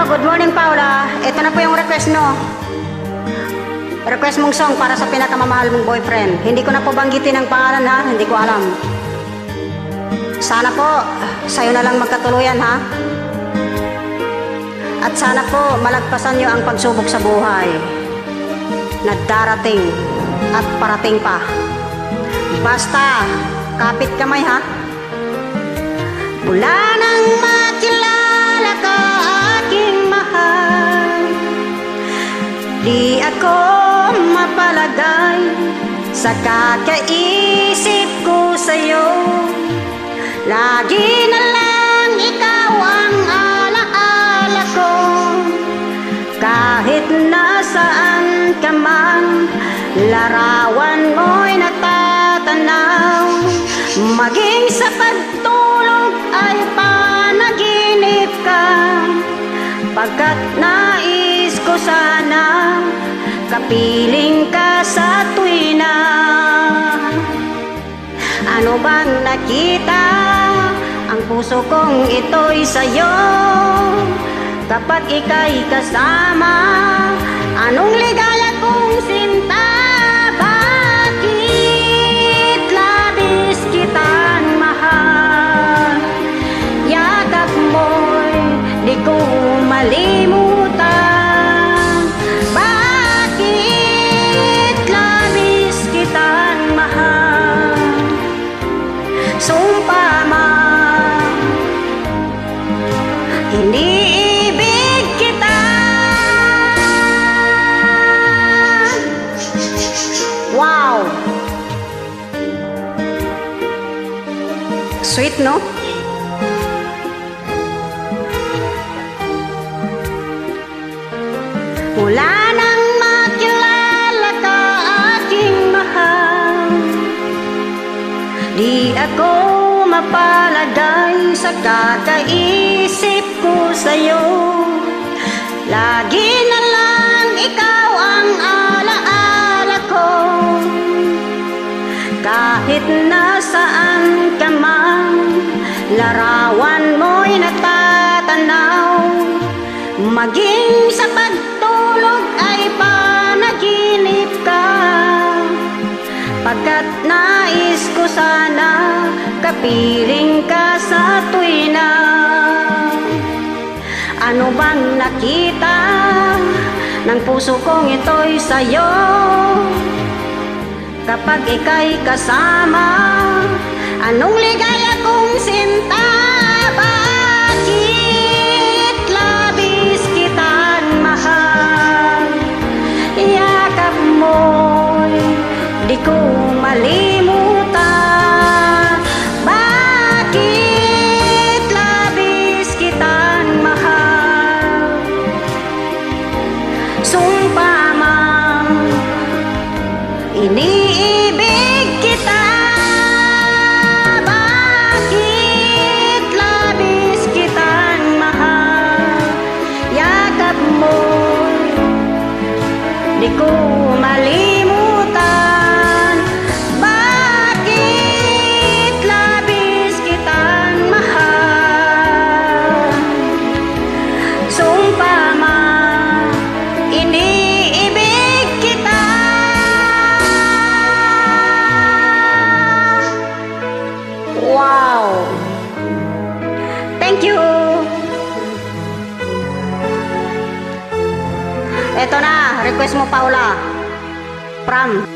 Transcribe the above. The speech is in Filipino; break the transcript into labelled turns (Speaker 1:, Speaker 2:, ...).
Speaker 1: Good morning, Paula. Ito na po yung request mo. Request mong song para sa pinakamamahal mong boyfriend. Hindi ko na po banggitin ang pangalan, ha? Hindi ko alam. Sana po, sa'yo na lang magkatuluyan, ha? At sana po, malagpasan nyo ang pagsubok sa buhay na darating at parating pa. Basta, kapit kamay, ha? Mula nang makilala ka, aking mahal, di ako mapalagay sa kakaisip ko sa'yo. Lagi na lang ikaw ang alaala ko. Kahit nasaan ka man, larawan mo'y natatanaw. Maging sa pagtulog ay panaginip ka, pagkat nais ko sana kapiling ka sa tuwina. Ano bang nakita ang puso kong ito'y sa'yo? Kapag ika'y kasama, anong ligaya kong sinta? Bakit labis kitang mahal? Yakap mo'y di ko malimutan. Bakit labis kitang mahal? Sumpa man, iniibig kita. Wow! Sweet, no? Mula nang makilala ka, aking mahal, di ako mapalagay sa kakaisip ko sa'yo. Lagi na lang ikaw ang alaala ko. Kahit nasaan ka man, larawan mo'y natatanaw. Maging sa pagtulog ay panaginip ka, pagkat nais ko sana kapiling ka sa tuwina. Ano bang nakita ng puso kong ito'y sa'yo? Kapag ika'y kasama, anong ligaya kong sinta? Bakit labis kitang mahal? Yakap mo'y di ko malimutan. Bakit labis kitang mahal? Sumpa man, iniibig kita. Bakit labis kitang mahal? Yakap mo'y di ko malimutan. Bakit labis kitang mahal? Sumpa man, iniibig kita. Wow! Thank you! Eto na, request mo, Paula. Pram.